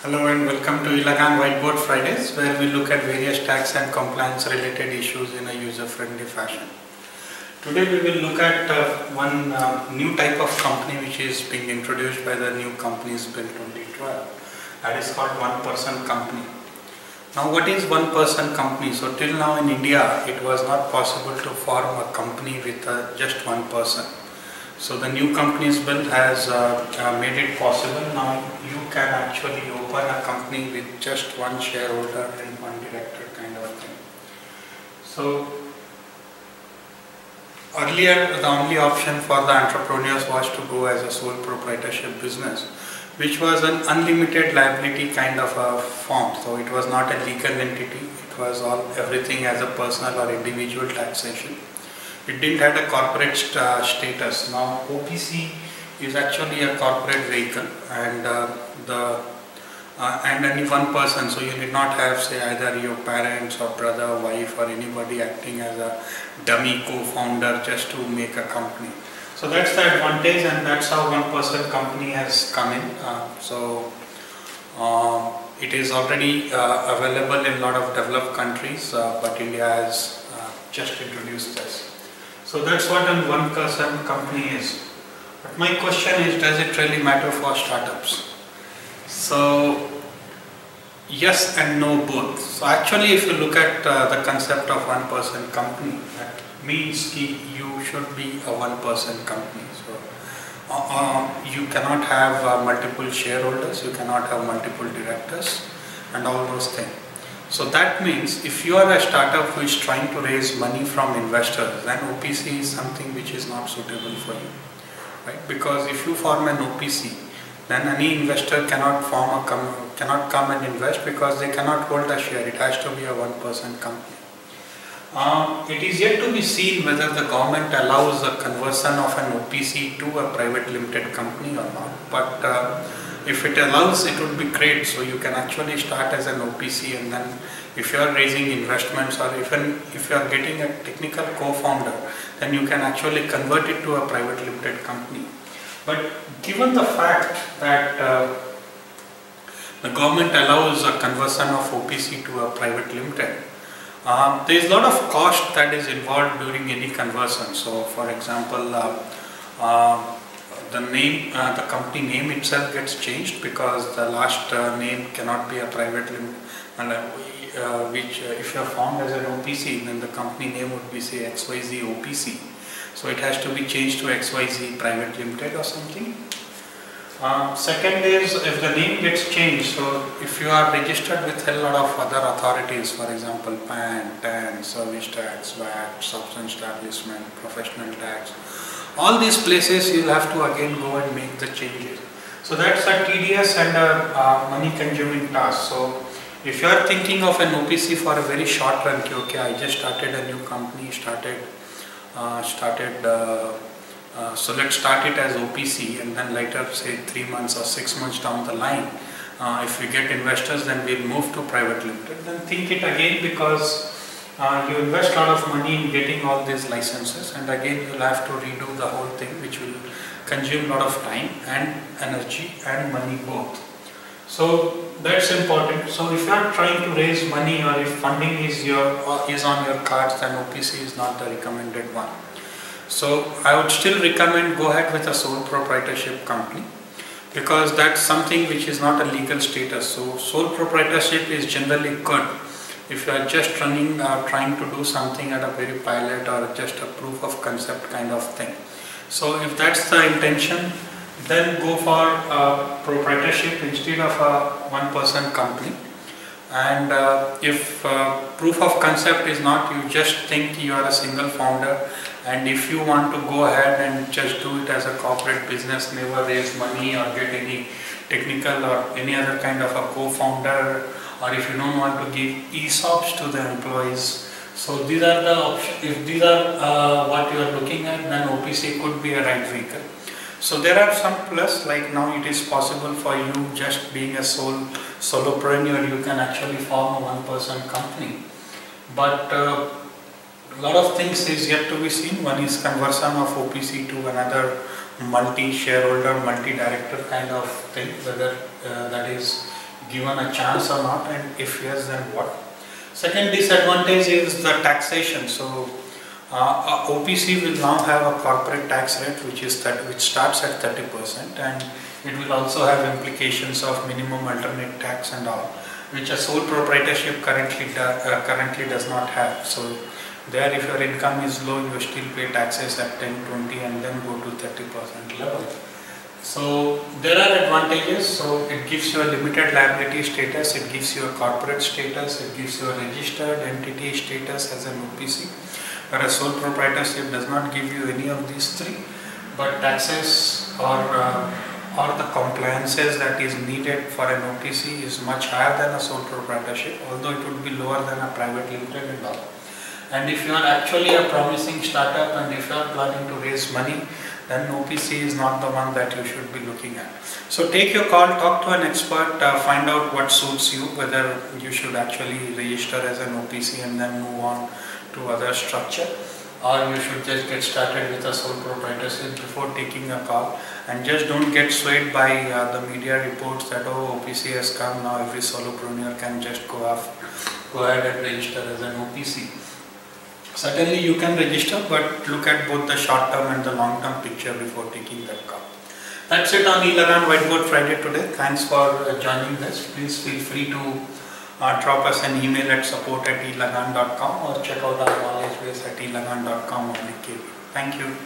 Hello and welcome to eLagaan Whiteboard Fridays, where we look at various tax and compliance related issues in a user-friendly fashion. Today we will look at one new type of company which is being introduced by the new Companies Bill 2012. That is called one-person company. Now what is one-person company? So till now in India it was not possible to form a company with just one person. So the new Companies Bill has made it possible. Now you can actually open a company with just one shareholder and one director kind of thing. So earlier the only option for the entrepreneurs was to go as a sole proprietorship business, which was an unlimited liability kind of a form. So it was not a legal entity, it was everything as a personal or individual taxation. It didn't have a corporate status. Now OPC is actually a corporate vehicle and and only one person, so you did not have say either your parents or brother, wife or anybody acting as a dummy co-founder just to make a company. So that's the advantage, and that's how one person company has come in. It is already available in a lot of developed countries, but India has just introduced this. So that's what a one-person company is. But my question is, does it really matter for startups? So yes and no both. So actually if you look at the concept of one-person company, that means you should be a one-person company. So you cannot have multiple shareholders, you cannot have multiple directors and all those things. So that means if you are a startup who is trying to raise money from investors, then OPC is something which is not suitable for you, right? Because if you form an OPC, then any investor cannot come and invest because they cannot hold a share. It has to be a one-person company. It is yet to be seen whether the government allows the conversion of an OPC to a private limited company or not. But if it allows, it would be great. So you can actually start as an OPC, and then if you are raising investments or even if you are getting a technical co-founder, then you can actually convert it to a private limited company. But given the fact that the government allows a conversion of OPC to a private limited, there is a lot of cost that is involved during any conversion. So for example, the company name itself gets changed because the last name cannot be a private limited, which if you are formed as an OPC, then the company name would be say XYZ OPC. So it has to be changed to XYZ Private Limited or something. Second is, if the name gets changed, so if you are registered with a lot of other authorities, for example PAN, TAN, service tax, VAT, substance establishment, professional tax, all these places you will have to again go and make the changes. So that's a tedious and a money consuming task. So if you are thinking of an OPC for a very short run, okay, I just started a new company, so let's start it as OPC, and then later say 3 months or 6 months down the line, if we get investors, then we'll move to private limited. Then think it again, because you invest a lot of money in getting all these licenses, and again you'll have to redo the whole thing, which will consume a lot of time and energy and money both. So that's important. So if you are trying to raise money, or if funding is on your cards, then OPC is not the recommended one. So I would still recommend go ahead with a sole proprietorship company, because that's something which is not a legal status. So sole proprietorship is generally good if you are just trying to do something at a very pilot or just a proof of concept kind of thing. So if that's the intention, then go for proprietorship instead of a one-person company. And if proof of concept is not, you just think you are a single founder, and if you want to go ahead and just do it as a corporate business, never raise money or get any technical or any other kind of a co-founder, or if you don't want to give ESOPs to the employees. So these are the options. If these are what you are looking at, then OPC could be a right vehicle. So there are some plus, like now it is possible for you, just being a solopreneur, you can actually form a one-person company. But a lot of things is yet to be seen. One is conversion of OPC to another multi-shareholder, multi-director kind of thing, whether that is given a chance or not, and if yes, then what? Second disadvantage is the taxation. So OPC will now have a corporate tax rate which starts at 30%, and it will also have implications of minimum alternate tax and all, which a sole proprietorship currently does not have. So there, if your income is low, you still pay taxes at 10, 20 and then go to 30% level. So there are advantages. So it gives you a limited liability status, it gives you a corporate status, it gives you a registered entity status as an OPC. Whereas sole proprietorship does not give you any of these three, but taxes or the compliances that is needed for an OPC is much higher than a sole proprietorship, although it would be lower than a private limited and all. And if you are actually a promising startup and if you are planning to raise money, then OPC is not the one that you should be looking at. So take your call, talk to an expert, find out what suits you, whether you should actually register as an OPC and then move on to other structure, or you should just get started with a sole proprietorship before taking a call. And just don't get swayed by the media reports that, oh, OPC has come, now every solopreneur can just go ahead and register as an OPC. Certainly you can register, but look at both the short term and the long term picture before taking that call. That's it on eLagaan Whiteboard Friday today. Thanks for joining this. Please feel free to drop us an email at support@elagaan.com or check out our knowledge base at elagaan.com or LinkedIn. Thank you.